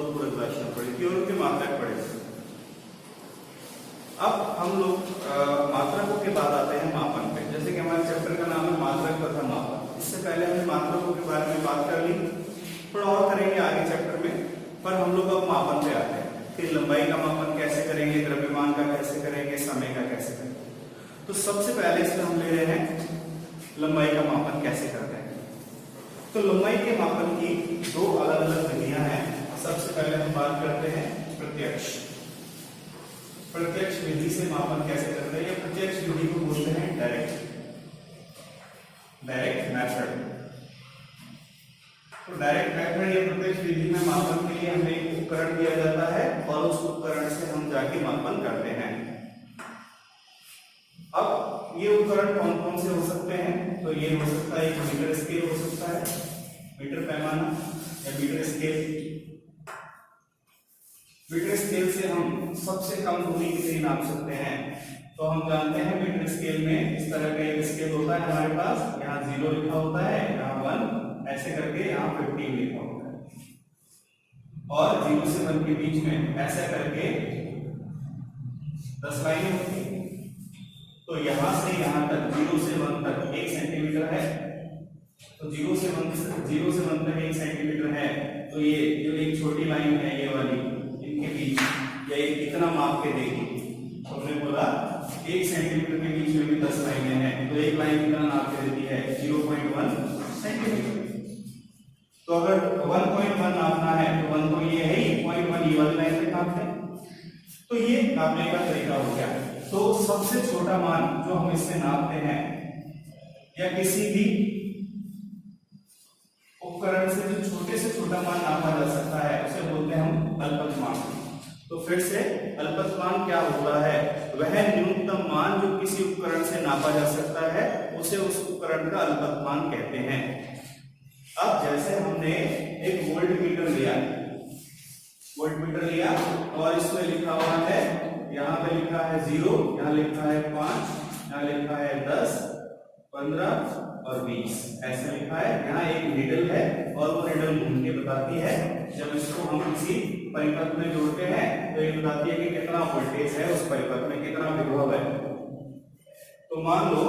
और पूरक राशियां पढ़ी थी और उनके मात्रक पढ़े थे। अब हम लोग मात्रकों के बाद आते हैं मापन पे। जैसे कि हमारे चैप्टर का नाम है मात्रक तथा मापन। इससे पहले हमने मात्रकों के बारे में बात कर ली, थोड़ा और करेंगे आगे चैप्टर में, पर हम लोग अब मापन पे आते हैं। फिर लंबाई का मापन कैसे करेंगे, द्रव्यमान का कैसे करेंगे, समय का कैसे करेंगे। तो सबसे पहले इसमें हम ले रहे हैं लंबाई का मापन कैसे करते हैं। तो लंबाई के मापन की दो अलग अलग विधियां हैं। सबसे पहले हम बात करते हैं प्रत्यक्ष विधि से मापन कैसे करते हैं। प्रत्यक्ष विधि को बोलते हैं डायरेक्ट मेथड। तो डायरेक्ट मेथड या प्रत्यक्ष विधि में मापन के लिए हमें एक उपकरण दिया जाता है और उस उपकरण से हम जाके मापन करते हैं। अब ये उपकरण कौन कौन से हो सकते हैं, तो ये हो सकता है एक मीटर स्केल हो सकता है, मीटर पैमाना या मीटर स्केल। मीटर स्केल से हम सबसे कम दूरी कितनी नाप सकते हैं, तो हम जानते हैं मीटर स्केल में इस तरह का एक स्केल होता है हमारे पास, यहाँ 0 लिखा होता है, यहाँ 1 ऐसे करके, यहाँ 15 लिखा होता है और 0 से 1 के बीच में ऐसे करके 10 लाइनें होती है। तो यहाँ से यहाँ तक 0 से 1 तक 1 सेंटीमीटर है, तो 0 से 1 तक 1 सेंटीमीटर है। तो ये जो एक छोटी लाइन है ये वाली, इनके बीच ये कितना माप के देगी, तो हमने बोला 1 सेंटीमीटर के बीच में भी 10 लाइनें हैं, तो एक लाइन कितना नाप के देती है 0.1 सेंटीमीटर। तो अगर 1.1 नापना है तो 1 तो ये है ही, 0.1 ये वाली लाइन तक नापते हैं। तो ये नापने का तरीका हो गया। तो सबसे छोटा मान जो हम इससे नापते हैं या किसी भी उपकरण से जो छोटे से छोटा मान नापा जा सकता है उसे बोलते हैं हम अल्पतमांक। तो फिर से अल्पतमांक क्या होता है, वह न्यूनतम मान जो किसी उपकरण से नापा जा सकता है उसे उस उपकरण का अल्पतमांक कहते हैं। अब जैसे हमने एक वोल्ट मीटर लिया और इसमें लिखा हुआ है, यहाँ पे लिखा है 0, यहाँ लिखा है 5, यहाँ लिखा है 10, 15 और 20 ऐसा लिखा है। यहाँ एक नीडल है और वो नीडल घूम के बताती है, जब इसको हम किसी परिपथ में जोड़ते हैं तो ये बताती है कि कितना वोल्टेज है उस परिपथ में, कितना विभव है। तो मान लो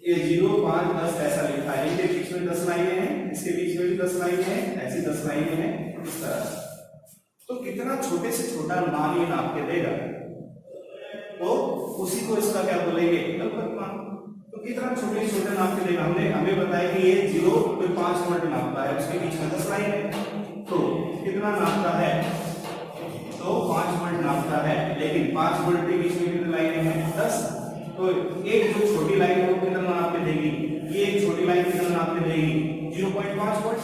ये 0, 5, 10 ऐसा लिखा है, इनके बीच में 10 लाइनें हैं, इसके बीच में भी 10 लाइनें हैं, ऐसी 10 लाइनें हैं इस तरह। तो कितना छोटे से छोटा मान ये नाप के देगा, तो उसी को इसका क्या बोलेंगे, अल्पतमांक। तो कितना छोटे छोटे नाप के देगा, हमें बताया कि ये 0 पे 5 वोल्ट नापता है, उसके बीच में 10 लाइन है, तो कितना नापता है, तो 5 वोल्ट नापता है, लेकिन 5 वोल्ट के बीच में कितनी लाइनें हैं, 10। तो एक जो छोटी लाइन है वो कितना नाप के देगी, ये एक छोटी लाइन कितना नाप के देगी, 0.5 वोल्ट,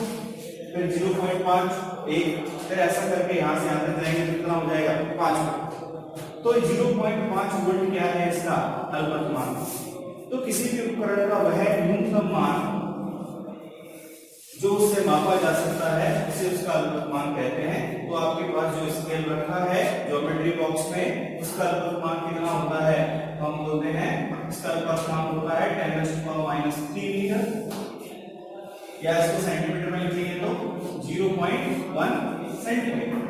फिर 0.5 1, फिर ऐसा करके यहाँ से यहाँ तक जाएंगे तो कितना हो जाएगा 5 वोल्ट। तो 0.5 वोल्ट क्या है इसका अल्पतमांक। तो किसी भी उपकरण का वह न्यूनतम मान जो उससे मापा जा सकता है उसे उसका अल्पतमांक कहते हैं। तो आपके पास जो स्केल रखा है ज्योमेट्री बॉक्स में, उसका अल्पतमांक कितना होता है, तो हम बोलते हैं इसका अल्पतमांक होता है 10⁻³ मीटर, या इसको सेंटीमीटर में लिखेंगे तो 0.1 सेंटीमीटर।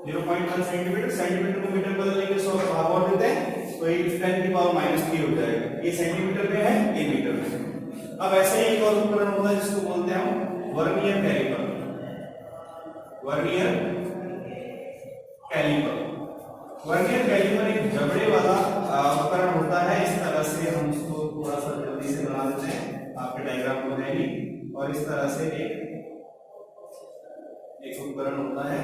0.1 सेंटीमीटर, सेंटीमीटर को मीटर बदलने के 100 का भाग और देते हैं तो ये 10⁻³ हो जाएगा। ये सेंटीमीटर में है, ये मीटर में है। अब ऐसे ही एक और उपकरण होता है जिसको बोलते हैं हम वर्नियर कैलिपर। वर्नियर कैलिपर एक जबड़े वाला उपकरण होता है। इस तरह से हम इसको थोड़ा सा जल्दी से बना देते हैं, आपके डायग्राम को देंगे, और इस तरह से एक उपकरण होता है।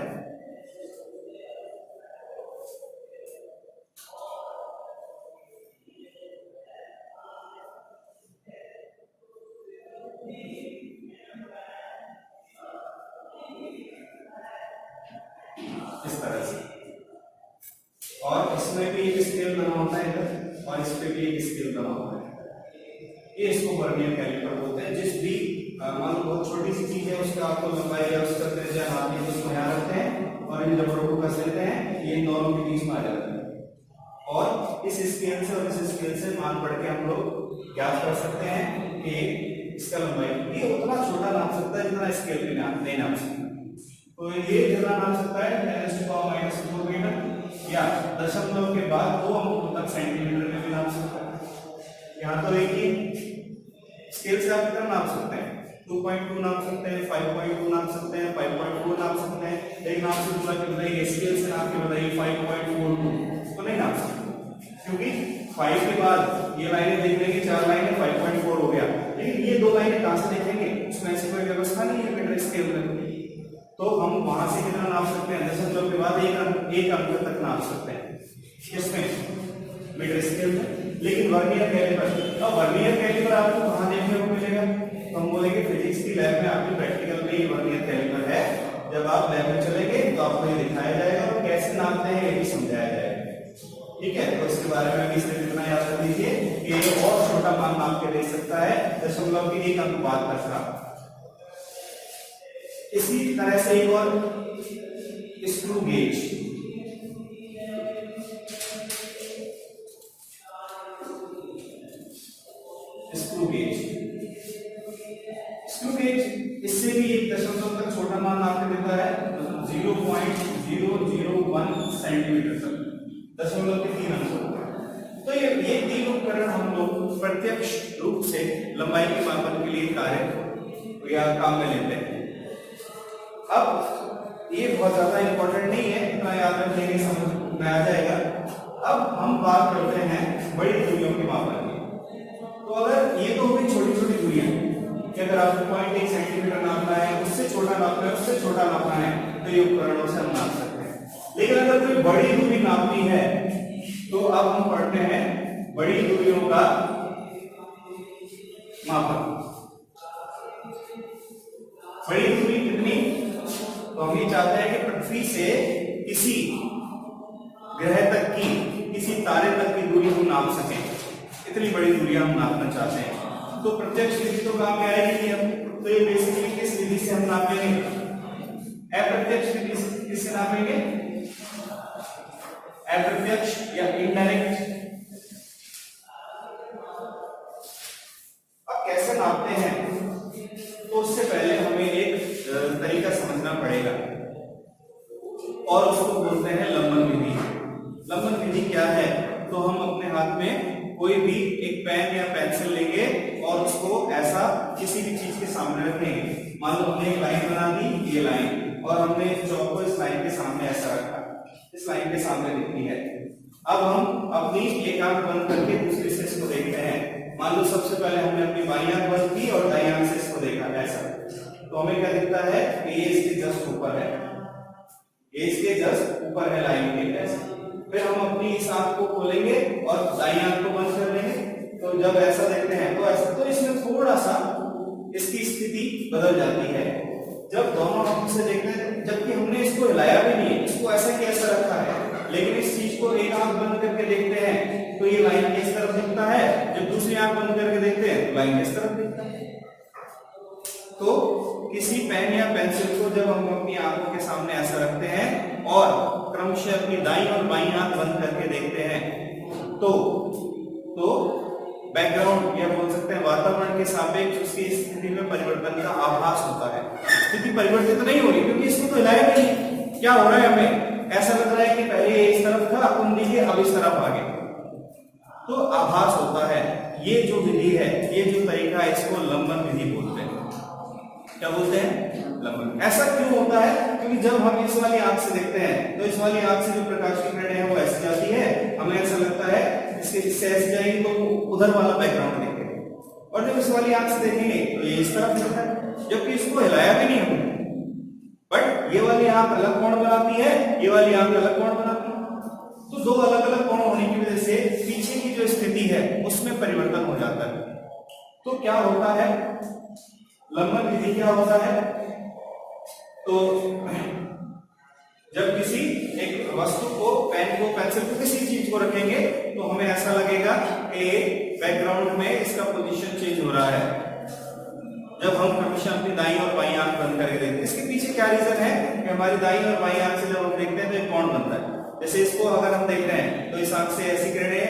इस तरह से, और इसमें भी एक स्केल बना होता है इधर, और इस पे भी एक स्केल बना होता है। ये इसको वर्नियर कैलिपर बोलते हैं। जिस भी मान लो बहुत छोटी सी चीज है उसका आपको लंबाई या उसका त्रिज्या नापने की उसको यहाँ रखते हैं और इन जबड़ों को कस लेते हैं, ये इन दोनों के बीच में आ जाता है, और इस स्केल से और इस स्केल से मान पढ़ के हम लोग ज्ञात कर सकते हैं कि इसका लंबाई, ये उतना छोटा नाप सकता है जितना स्केल पे नहीं नाप सकता। तो ये जब कितना नाप सकता है 10⁻⁻⁴ मीटर, या दशमलव के बाद 2 अंकों तक सेंटीमीटर में भी नाप सकता है। यहाँ तो एक ही स्केल से आप कितना नाप सकते हैं, 2.2 नाप सकते हैं, 5.2 नाप सकते हैं, 5.4 नाप सकते हैं, लेकिन आपसे पूरा कि बताइए स्केल से नाप के बताइए 5.42 तो नहीं नाप सकते, क्योंकि 5 के बाद ये लाइनें देख लेंगे, 4 लाइनें, 5.4 हो गया, लेकिन ये 2 लाइनें कहां से देखेंगे, उसमें ऐसी कोई व्यवस्था नहीं है मीटर स्केल में, तो हम वहां से कितना नाप सकते हैं, दशमलव के बाद एक अंक तक नाप सकते हैं, किसमें, मीटर स्केल में। लेकिन वर्नियर कैलिपर, अब वर्नियर कैलिपर आपको कहां देखने को मिलेगा, तो हम बोलेंगे फिजिक्स की लैब में आपके प्रैक्टिकल में ये वर्नियर कैलिपर है, जब आप लैब में चलेंगे तो आपको ये दिखाया जाएगा और कैसे नापते हैं ये भी समझाया जाएगा, ठीक है। तो इसके बारे में भी सिर्फ इतना याद रख लीजिए कि ये और छोटा मान नाप के दे सकता है, दशमलव के 1 अंक बाद तक का। इसी तरह से एक और screw gauge, screw gauge, screw gauge इससे भी 1 दशमलव तक छोटा मान आपको देता है, 0.001 सेंटीमीटर तक, दशमलव के 3 अंक। तो ये 3 उपकरण हम लोग प्रत्यक्ष रूप से लंबाई के मापन के लिए कार्य या काम में लेते हैं। अब ये बहुत ज्यादा इंपॉर्टेंट नहीं है, इतना याद रखने की समझ में आ जाएगा। अब हम बात करते हैं बड़ी दूरियों के मापन की। तो अगर ये तो होगी छोटी छोटी दूरियां कि अगर आपको 0.1 सेंटीमीटर नापना है, उससे छोटा नापना है, उससे छोटा नापना है, तो ये उपकरणों से हम नाप सकते हैं। लेकिन अगर कोई बड़ी दूरी नापनी है तो अब हम पढ़ते हैं बड़ी दूरियों का मापन। बड़ी दूरी कितनी, तो हम ये चाहते हैं कि पृथ्वी से किसी ग्रह तक की, किसी तारे तक की दूरी हम नाप सकें, इतनी बड़ी दूरी हम नापना चाहते हैं। तो प्रत्यक्ष विधि तो काम में आएगी हम, तो ये बेसिकली किस विधि से हम नापेंगे, अप्रत्यक्ष विधि से। किससे नापेंगे, अप्रत्यक्ष या इनडायरेक्ट। अब कैसे नापते हैं, तो उससे पहले हमें एक तरीका समझना पड़ेगा और उसको बोलते हैं लंबन विधि। लंबन विधि क्या है, तो हम अपने हाथ में कोई भी एक पेन या पेंसिल लेंगे और उसको ऐसा किसी भी चीज के सामने रखेंगे। मान लो हमने एक लाइन बना दी, ये लाइन, और हमने चौक को इस लाइन के सामने ऐसा रखा, इस लाइन के सामने दिखती है। अब हम अपनी एक आंख बंद करके दूसरी से इसको देखते हैं। मान लो सबसे पहले हमने अपनी बाईं आंख बंद की और दाईं आंख से इसको देखा ऐसा, तो हमें क्या दिखता है कि ये इसके जस्ट ऊपर है, ये इसके जस्ट ऊपर है लाइन के ऐसे। फिर हम अपनी इस आंख को खोलेंगे और दाईं आंख को बंद कर लेंगे, तो जब ऐसा देखते हैं तो ऐसा, तो इसमें थोड़ा सा इसकी स्थिति बदल जाती है जब दोनों आंखों से देखते हैं, जबकि हमने इसको हिलाया भी नहीं है, इसको ऐसा कैसा रखा है, लेकिन इस चीज को एक आंख बंद करके देखते हैं तो ये लाइन किस तरफ दिखता है, जब दूसरी आंख बंद करके देखते हैं तो लाइन किस तरफ दिखता है। तो किसी पेन या पेंसिल को जब हम अपनी आंखों के सामने ऐसा रखते हैं और क्रमशः अपनी दाईं और बाईं आंख बंद करके देखते हैं तो बैकग्राउंड या बोल सकते हैं वातावरण के सापेक्ष उसकी स्थिति में परिवर्तन का आभास होता है। स्थिति परिवर्तित नहीं हो रही क्योंकि इसको तो हिलाया नहीं। क्या हो रहा है, हमें ऐसा लग रहा है कि पहले इस तरफ था, अपन देखिए अब इस तरफ आ गए, तो आभास होता है। ये जो विधि है, ये जो तरीका है, इसको लंबन विधि बोलते हैं। क्या बोलते हैं, लंबन। ऐसा क्यों होता है, क्योंकि जब हम इस वाली आंख से देखते हैं तो इस वाली आंख से जो प्रकाश की किरणें हैं वो ऐसे जाती है, हमें ऐसा लगता है इससे ऐसे जाएंगे तो उधर वाला बैकग्राउंड देखेंगे, और जब इस वाली आंख से देखेंगे तो ये इस तरफ दिखता है, जबकि इसको हिलाया भी नहीं हमने, बट ये वाली आंख अलग कोण बनाती है, ये वाली आंख अलग कोण बनाती है। तो दो अलग अलग कोण होने की वजह से पीछे की जो स्थिति है उसमें परिवर्तन हो जाता है। तो क्या होता है, लंबन विधि क्या होता है, तो जब किसी एक वस्तु को, पेन को, पेंसिल को, किसी चीज को रखेंगे तो हमें ऐसा लगेगा कि बैकग्राउंड में इसका पोजीशन चेंज हो रहा है। जब हम क्रमशः अपनी दाईं और बाईं आंख बंद करके देखते हैं, इसके पीछे क्या रीजन है कि हमारी दाईं और बाईं आंख से जब हम देखते हैं तो एक कोण बनता है। जैसे इसको अगर हम देख रहे हैं तो इस आंख से ऐसी किरणें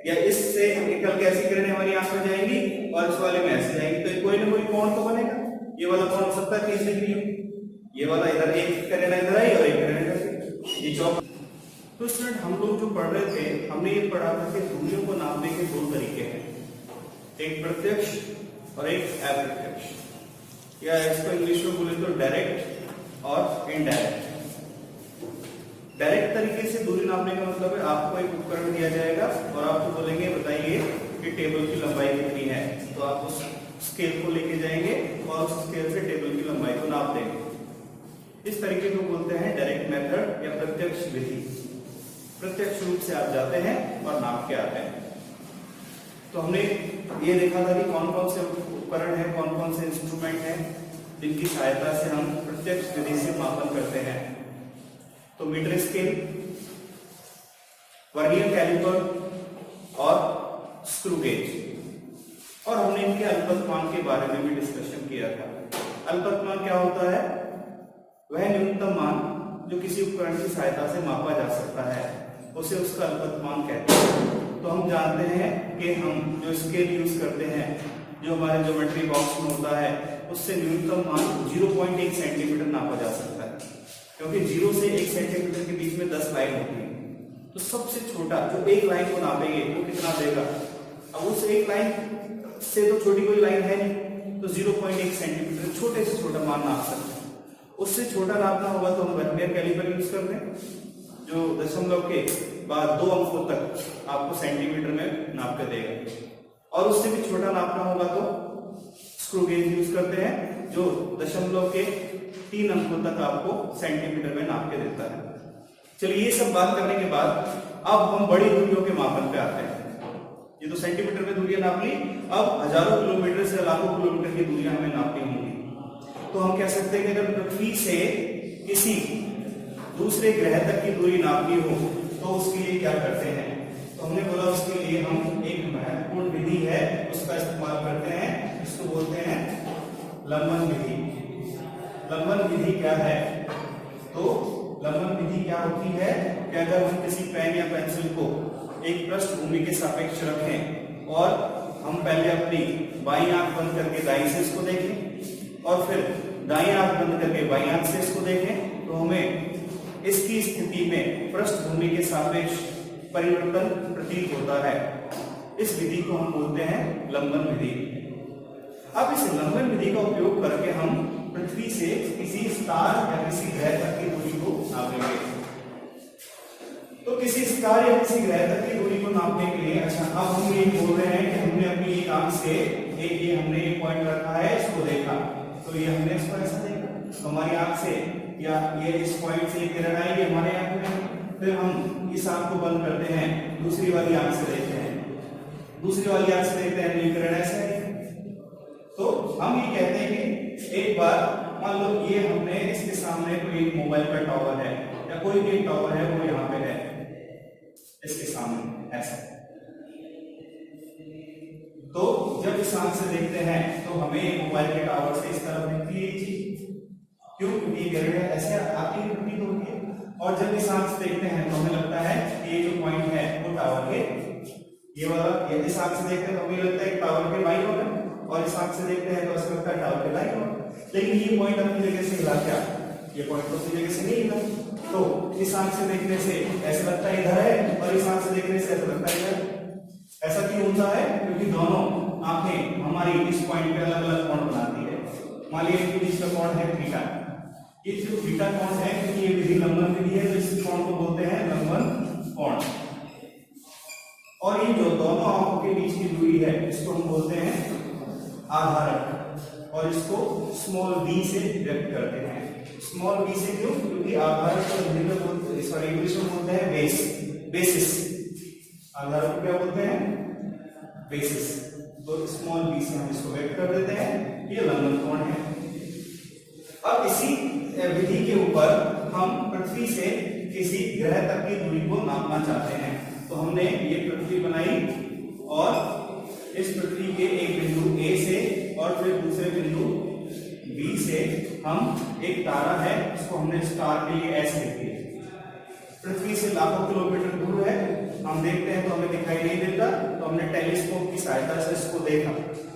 या इससे निकल के ऐसी किरणें हमारी आंख में जाएंगी और इस वाले में ऐसे जाएंगी, तो कोई ना कोई कोण तो बनेगा। ये वाला कोण हो सकता है 30 डिग्री हो, ये वाला इधर एक किरण इधर आई और एक तो स्टूडेंट हम लोग जो पढ़ रहे थे, हमने ये पढ़ा था कि दूरियों को नापने के दो तरीके हैं, एक प्रत्यक्ष और एक अप्रत्यक्ष, या इसको इंग्लिश में बोले तो डायरेक्ट और इनडायरेक्ट। डायरेक्ट तरीके से दूरी नापने का मतलब है आपको एक उपकरण दिया जाएगा और आपको बोलेंगे बताइए कि टेबल की लंबाई कितनी है, तो आप उस स्केल को लेके जाएंगे और उस स्केल से टेबल की लंबाई को नाप देंगे। इस तरीके को बोलते हैं डायरेक्ट मेथड या प्रत्यक्ष विधि। प्रत्यक्ष रूप से आप जाते हैं और नाप के आते हैं। तो हमने ये देखा था कि कौन कौन से उपकरण है, कौन कौन से इंस्ट्रूमेंट हैं जिनकी सहायता से हम प्रत्यक्ष विधि से मापन करते हैं। तो मीटर स्केल, वर्नियर कैलिपर और स्क्रू गेज। और हमने इनके अल्पतमांक के बारे में भी डिस्कशन किया था। अल्पतमांक क्या होता है? वह न्यूनतम मान जो किसी उपकरण की सहायता से मापा जा सकता है, उसे उसका अल्पतमांक कहते हैं। तो हम जानते हैं कि हम जो स्केल यूज करते हैं, जो हमारे ज्योमेट्री बॉक्स में होता है, उससे न्यूनतम मान 0.1 सेंटीमीटर नापा जा सकता है, क्योंकि 0 से 1 सेंटीमीटर के बीच में 10 लाइन होती है। तो सबसे छोटा जो एक लाइन को नापेंगे वो कितना देगा? अब उस एक लाइन से तो छोटी कोई लाइन है नहीं, तो 0.1 सेंटीमीटर छोटे से छोटा मान नाप सकते हैं। उससे छोटा नापना होगा तो हम वर्नियर कैलिपर यूज करते हैं, जो दशमलव के बाद 2 अंकों तक आपको सेंटीमीटर में नाप के देगा। और उससे भी छोटा नापना होगा तो स्क्रू गेज यूज करते हैं, जो दशमलव के 3 अंकों तक आपको सेंटीमीटर में नाप के देता है। चलिए ये सब बात करने के बाद अब हम बड़ी दूरियों के मापन पे आते हैं। ये तो सेंटीमीटर में दूरियां नाप ली, अब हजारों किलोमीटर से लाखों किलोमीटर की दूरियां हमें नापनी होंगी। तो हम कह सकते हैं कि अगर पृथ्वी से किसी दूसरे ग्रह तक की दूरी नापनी हो तो उसके लिए क्या करते हैं? तो हमने बोला उसके लिए हम एक महत्वपूर्ण विधि है उसका इस्तेमाल करते हैं, इसको बोलते हैं लंबन विधि। लंबन विधि क्या है? तो लंबन विधि क्या होती है कि अगर हम किसी पेन या पेंसिल को एक पृष्ठभूमि के सापेक्ष रखें और हम पहले अपनी बाईं आंख बंद करके दाईं से इसको देखें और फिर दाईं आंख बंद करके बाईं आंख से इसको देखें, तो हमें इसकी स्थिति में पृष्ठभूमि के सापेक्ष परिवर्तन प्रतीत होता है। इस विधि को हम बोलते हैं लंबन विधि। अब इस लंबन विधि का उपयोग करके हम पृथ्वी से किसी स्टार या किसी ग्रह तक की दूरी को नापेंगे। तो किसी स्टार या किसी ग्रह तक की दूरी को नापने के लिए, अच्छा अब हम ये बोल रहे हैं कि हमने अपनी एक आंख से ये हमने एक पॉइंट रखा है, इसको देखा, तो ये हमने इसको ऐसा देखा हमारी आंख से, या ये इस पॉइंट से किरण आएगी हमारे आंख में, फिर हम इस आंख को बंद करते हैं, दूसरी वाली आंख से देखते हैं, दूसरी वाली आंख से देखते हैं, किरण ऐसे है। तो हम ये कहते हैं कि एक बार मान लो ये हमने इसके सामने कोई मोबाइल का टावर है या कोई भी टावर है, वो यहाँ पे है इसके सामने ऐसा। तो जब इस आंख से देखते हैं तो हमें मोबाइल के टावर से इस तरफ दिखती है ये चीज, क्यों? क्योंकि ये किरणें ऐसे आती है, प्रतीत होती है। और जब इस आंख से देखते हैं तो हमें लगता है कि ये जो पॉइंट है वो टावर के, ये वाला, ये इस आंख से देखते हैं तो हमें लगता है टावर के बाईं ओर है, और इस आंख से देखते हैं तो ऐसा लगता है टावर के दाईं ओर। लेकिन ये पॉइंट अपनी जगह से हिला, क्या ये पॉइंट तो अपनी जगह से नहीं हिला। तो इस आंख से देखने से ऐसा लगता है इधर है, और इस आंख से देखने से ऐसा लगता है इधर। ऐसा क्यों होता है? क्योंकि दोनों आंखें हमारी इस पॉइंट पे अलग अलग कोण बनाती है। मान लीजिए इनके बीच का कोण है थीटा, ये जो थीटा कोण है, क्योंकि ये विधि लंबन विधि है, तो इस कोण को बोलते हैं लंबन कोण। और ये जो दोनों आंखों के बीच की दूरी है इसको हम बोलते हैं आधारक, और इसको स्मॉल b से व्यक्त करते हैं। स्मॉल b से क्यों? क्योंकि आधारक को हिंदी में बोलते, सॉरी इंग्लिश में बोलते हैं बेस, बेसिस। आधारक को क्या बोलते हैं? बेसिस। तो स्मॉल b से हम इसको व्यक्त कर देते हैं, ये लंबन कोण है। अब इसी विधि के ऊपर हम पृथ्वी से किसी ग्रह तक की दूरी को नापना चाहते हैं। तो हमने ये पृथ्वी बनाई और इस पृथ्वी के एक बिंदु A से और फिर दूसरे बिंदु B से हम एक तारा है, इसको हमने स्टार के लिए S लिख दिया। पृथ्वी से लाखों किलोमीटर दूर है, हम देखते हैं तो हमें दिखाई नहीं देता, तो हमने टेलीस्कोप की सहायता से इसको देखा।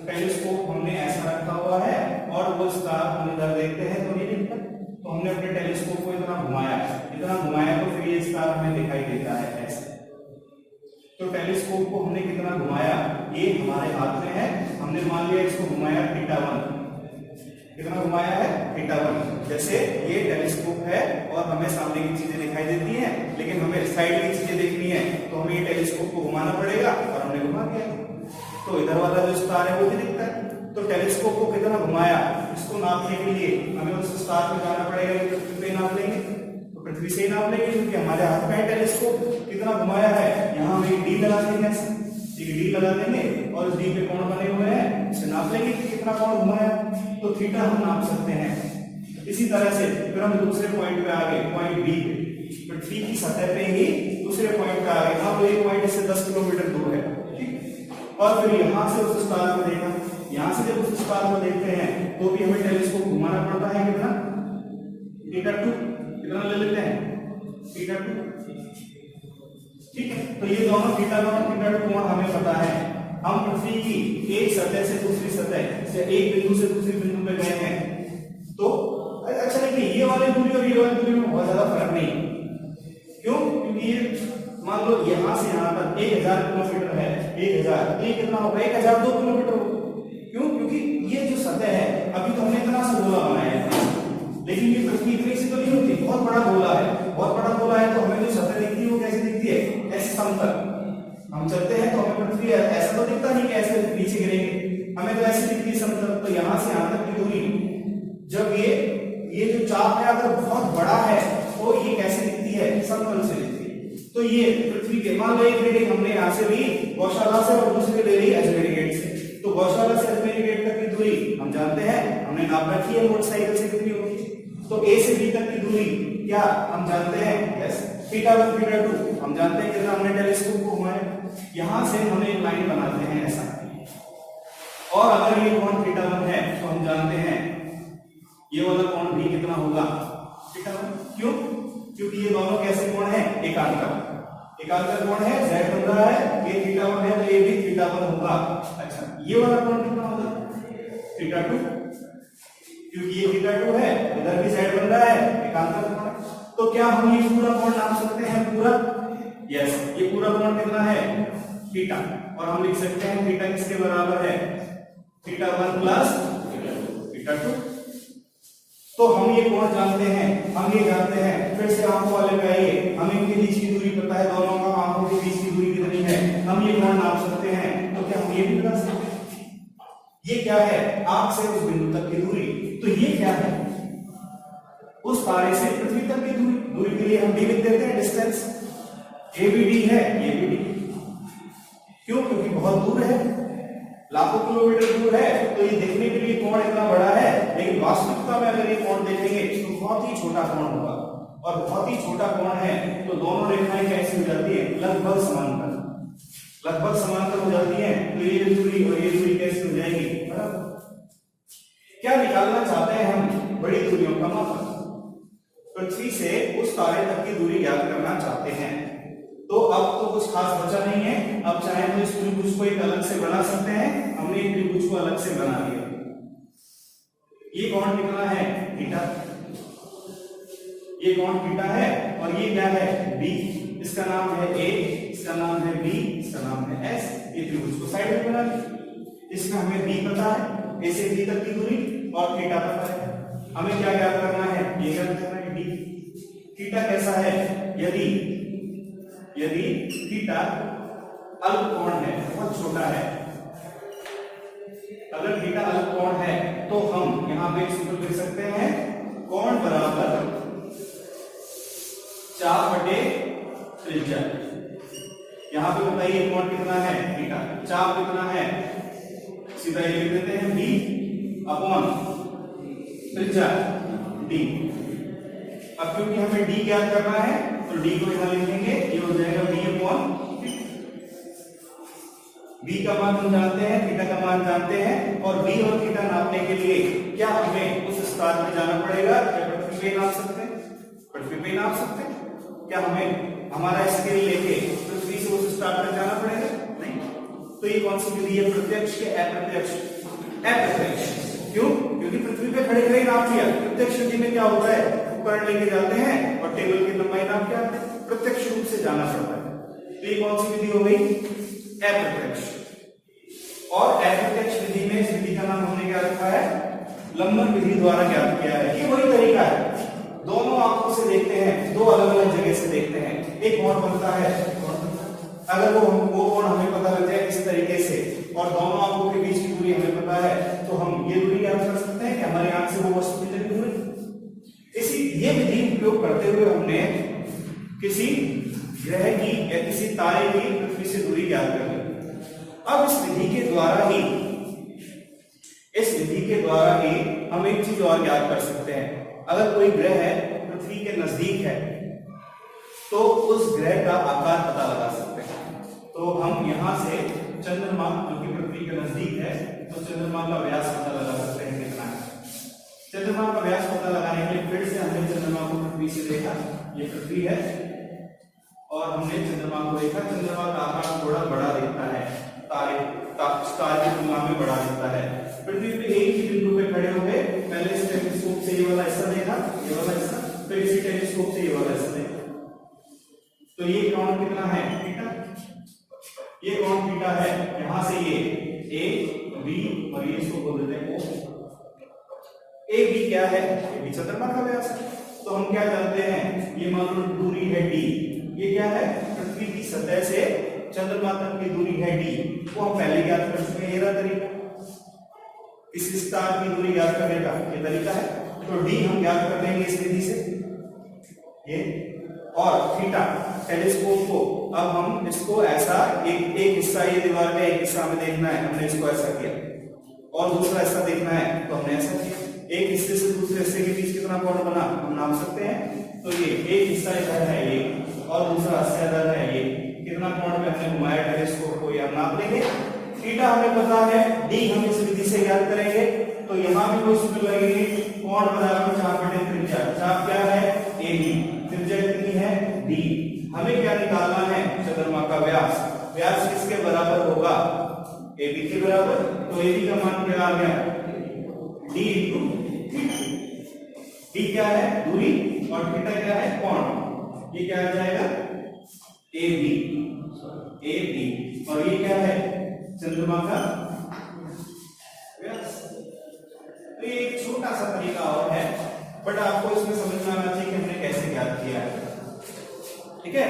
टेलीस्कोप हमने ऐसा रखा हुआ है और वो स्टार हम इधर देखते हैं तो नहीं दिखता, तो हमने अपने टेलीस्कोप को इतना घुमाया तो फिर ये स्टार हमें दिखाई दे टेलीस्कोप को हमने कितना घुमाया, ये हमारे हाथ में है। हमने मान लिया इसको घुमाया θ1, कितना घुमाया है θ1। जैसे ये टेलीस्कोप है और हमें सामने की चीजें दिखाई देती हैं, लेकिन हमें साइड की चीजें देखनी है, तो हमें ये टेलीस्कोप को घुमाना पड़ेगा और हमने घुमा दिया, तो इधर वाला जो स्टार है वो भी दिखता है। तो टेलीस्कोप को कितना घुमाया, इसको नापने के लिए हमें उस स्टार में जाना पड़ेगा, पृथ्वी पे नाप लेंगे, तो पृथ्वी से ही नाप लेंगे क्योंकि हमारे हाथ में टेलीस्कोप। कितना घुमाया है, यहाँ हम एक डी लगा देंगे, एक डी लगा देंगे और उस डी पे कोण बने हुए हैं, इसे नाप लेंगे कि कितना कोण घुमाया, तो थीटा हम नाप सकते हैं। इसी तरह से फिर हम दूसरे पॉइंट पे आ गए, पॉइंट बी पे, पृथ्वी की सतह पे ही दूसरे पॉइंट पे आ गए। हाँ, तो एक पॉइंट इससे 10 किलोमीटर दूर है, ठीक। और फिर यहाँ से उस स्टार को देखा, यहाँ से जब उस स्टार को देखते हैं तो भी हमें टेलीस्कोप घुमाना पड़ता है, कितना θ2, कितना ले लेते हैं θ2, ठीक है। तो ये दोनों θ1 और θ2 कोण हमें पता है। हम पृथ्वी की एक सतह से दूसरी सतह से एक बिंदु से दूसरे बिंदु पे गए हैं, तो अच्छा देखिए ये वाली दूरी और ये वाली दूरी में बहुत ज्यादा फर्क नहीं, क्यों? क्योंकि ये मान लो यहाँ से यहाँ तक 1000 किलोमीटर है, 1000 ये कितना होगा, 1002 किलोमीटर होगा। क्यों? क्योंकि ये जो सतह है, अभी तो हमने इतना सा गोला बनाया है, लेकिन ये पृथ्वी इतनी सी तो नहीं होती, बहुत बड़ा गोला है, बहुत बड़ा गोला है, तो हमें जो सतह दिखती है वो कैसी दिखती है, ऐसे समतल। हम चलते हैं तो हमें पृथ्वी ऐसा तो दिखता नहीं कि ऐसे नीचे गिरेंगे, हमें तो ऐसे दिखती है समतल। तो यहाँ से यहाँ तक की दूरी, जब ये जो चाप है अगर बहुत बड़ा है तो ये कैसे दिखती है, समतल से दिखती है। तो ये पृथ्वी के, मान लो एक रीडिंग हमने यहाँ से ली गौशाला से और दूसरी ले ली अजमेरी गेट से, तो गौशाला से अजमेरी गेट तक की दूरी हम जानते हैं, हमने नाप रखी है मोटरसाइकिल से कितनी होगी। तो ए से बी तक की दूरी क्या हम जानते हैं, यस, θ1 θ2 हम जानते हैं, कितना हमने टेलीस्कोप को घुमाया। यहां से हम एक लाइन बनाते हैं ऐसा, और अगर ये कोण θ1 है तो हम जानते हैं ये वाला कोण भी कितना होगा, θ1। क्यों? क्योंकि ये दोनों कैसे कोण है, एकांतर, एकांतर कोण है, z बन रहा है, ये θ1 है तो ये भी θ1 होगा। अच्छा, ये वाला कोण कितना होगा, θ2, क्योंकि ये θ2 है, इधर भी z बन रहा है, एकांतर कोण। तो क्या हम ये पूरा कोण नाप सकते हैं, पूरा, यस, ये पूरा कोण कितना है, थीटा, और हम लिख सकते हैं थीटा किसके बराबर है, θ1 प्लस θ2। तो हम ये कोण जानते हैं, हम ये जानते हैं। फिर से आंखों वाले पे आइए, हमें इनके बीच की दूरी पता है, दोनों का आंखों के बीच की दूरी कितनी है, हम ये कोण नाप सकते हैं। तो क्या हम ये भी बता सकते हैं, ये क्या है, आंख से उस बिंदु तक की दूरी। तो ये क्या है, उस तारे से पृथ्वी तक की दूरी, दूरी के लिए हम डी लिख देते हैं, डिस्टेंस, ये भी डी है, ये भी डी। क्यों? क्योंकि बहुत दूर है, लाखों किलोमीटर दूर है, तो ये देखने के लिए कोण इतना बड़ा है, लेकिन वास्तविकता में अगर ये कोण देखेंगे तो बहुत ही छोटा कोण होगा, और बहुत ही छोटा कोण है तो दोनों रेखाएं कैसी हो जाती है, लगभग समांतर, लगभग समांतर हो जाती है। तो ये दूरी और ये दूरी कैसी हो जाएगी, बराबर। क्या निकालना चाहते हैं हम, बड़ी दूरियों का माप, पृथ्वी से उस तारे तक की दूरी ज्ञात करना चाहते हैं। तो अब तो कुछ खास बचा नहीं है, अब चाहे तो इस त्रिभुज को एक अलग से बना सकते हैं, हमने एक त्रिभुज को अलग से बना लिया। ये कोण कितना है, थीटा, ये कोण थीटा है, और ये क्या है, बी, इसका नाम है ए, इसका नाम है बी, इसका नाम है एस। ये त्रिभुज को साइड में बना लिया, इसमें हमें बी पता है, ए से बी तक की दूरी, और थीटा पता है। हमें क्या ज्ञात करना है, ये ज्ञात करना है डी। थीटा कैसा है, यदि थीटा अल्प कोण है, बहुत छोटा है, अगर थीटा अल्प कोण है तो हम यहां पे सूत्र लिख सकते हैं, कोण बराबर चाप बटे त्रिज्या। यहां पे बताइए कोण कितना है, थीटा, चाप कितना है, सीधा ये लिख देते हैं बी अपॉन त्रिज्या डी। अब क्योंकि हमें डी ज्ञात करना है तो डी को यहां लिखेंगे, ये हो जाएगा बी अपॉन, बी का मान हम जानते हैं, थीटा का मान जानते हैं, और बी और थीटा नापने के लिए क्या हमें उस स्टार में जाना पड़ेगा, क्या पृथ्वी पे नाप सकते हैं, पृथ्वी पे नाप सकते हैं, क्या हमें हमारा स्केल लेके पृथ्वी से उस स्टार तक जाना पड़ेगा, नहीं। तो ये कौन सी विधि है, प्रत्यक्ष के अप्रत्यक्ष, अप्रत्यक्ष। क्यों? क्योंकि पृथ्वी पे खड़े खड़े नाप लिया। प्रत्यक्ष विधि में क्या होता है, उपकरण लेके जाते हैं और टेबल की लंबाई नाप के आते हैं, प्रत्यक्ष रूप से जाना पड़ता है। तो ये कौन सी विधि हो गई, अप्रत्यक्ष। और अप्रत्यक्ष विधि में इस विधि का नाम हमने क्या रखा है, लंबन विधि द्वारा ज्ञात किया है। ये वही तरीका है, दोनों आंखों से देखते हैं, दो अलग अलग जगह से देखते हैं, एक कोण बनता है। अगर वो कोण हमें पता लग जाए इस तरीके से और दोनों आंखों के बीच की दूरी हमें पता है, तो हम ये दूरी ज्ञात कर सकते हैं कि हमारी आंख से वो वस्तु कितनी दूर है। इसी ये विधि उपयोग करते हुए हमने किसी ग्रह की या किसी तारे की पृथ्वी से दूरी ज्ञात कर ली। अब इस विधि के द्वारा ही हम एक चीज और ज्ञात कर सकते हैं। अगर कोई ग्रह है पृथ्वी के नजदीक है तो उस ग्रह का आकार पता लगा सकते हैं। तो हम यहां से चंद्रमा जो कि पृथ्वी के नजदीक है, तो चंद्रमा का व्यास पता लगा सकते हैं कितना है। चंद्रमा का व्यास पता लगाने के लिए फिर से हमने चंद्रमा को पृथ्वी से देखा, ये पृथ्वी है और हमने चंद्रमा को देखा। चंद्रमा का आकार थोड़ा बड़ा दिखता है, तारे की तुलना में बड़ा दिखता है। पृथ्वी पे एक ही बिंदु पे खड़े हो गए, पहले इस टेलीस्कोप से ये वाला हिस्सा देखा, ये वाला हिस्सा, फिर इसी टेलीस्कोप से ये वाला हिस्सा देखा। तो ये कोण कितना है, थीटा। ये कोण थीटा है, यहां से ये ए बी और ये इसको बोल देते हैं ओ। ए बी क्या है, ए बी चंद्रमा का व्यास है। तो हम क्या जानते हैं, ये मान लो दूरी है डी, ये क्या है, पृथ्वी की सतह से चंद्रमा तक की दूरी है डी, वो हम पहले ज्ञात कर चुके हैं। ये रहा तरीका, इस स्टार की दूरी ज्ञात करने का ये तरीका है। तो डी हम ज्ञात कर लेंगे इस विधि से, ये और थीटा टेलीस्कोप को अब हम इसको ऐसा एक हिस्सा ये दीवार का एक हिस्सा हमें देखना है, हमने इसको ऐसा किया, और दूसरा हिस्सा देखना है तो हमने ऐसा किया। एक हिस्से से दूसरे हिस्से के बीच कितना कोण बना हम नाप सकते हैं। तो ये एक हिस्सा इधर है ये और दूसरा हिस्सा इधर है ये, कितना कोण पे हमने घुमाया टेलीस्कोप को, यह नाप लेंगे। थीटा हमें पता है, डी हम इस विधि से ज्ञात करेंगे। तो यहां भी कोई सूत्र लगेगी, कोण बराबर चाप बटे त्रिज्या। चाप क्या है, ए बी, त्रिज्या कितनी है, डी। हमें क्या निकालना है, चंद्रमा का व्यास। व्यास किसके बराबर होगा, ए बी के बराबर। तो ए बी का मान क्या आ गया, डी इंटू थीटा। डी क्या है, दूरी, और थीटा क्या है, कोण। ये क्या आ जाएगा, ए बी, और ये क्या है, चंद्रमा का व्यास। तो ये एक छोटा सा तरीका और है, बट आपको इसमें समझ में आना चाहिए कि हमने कैसे ज्ञात किया है। ठीक है।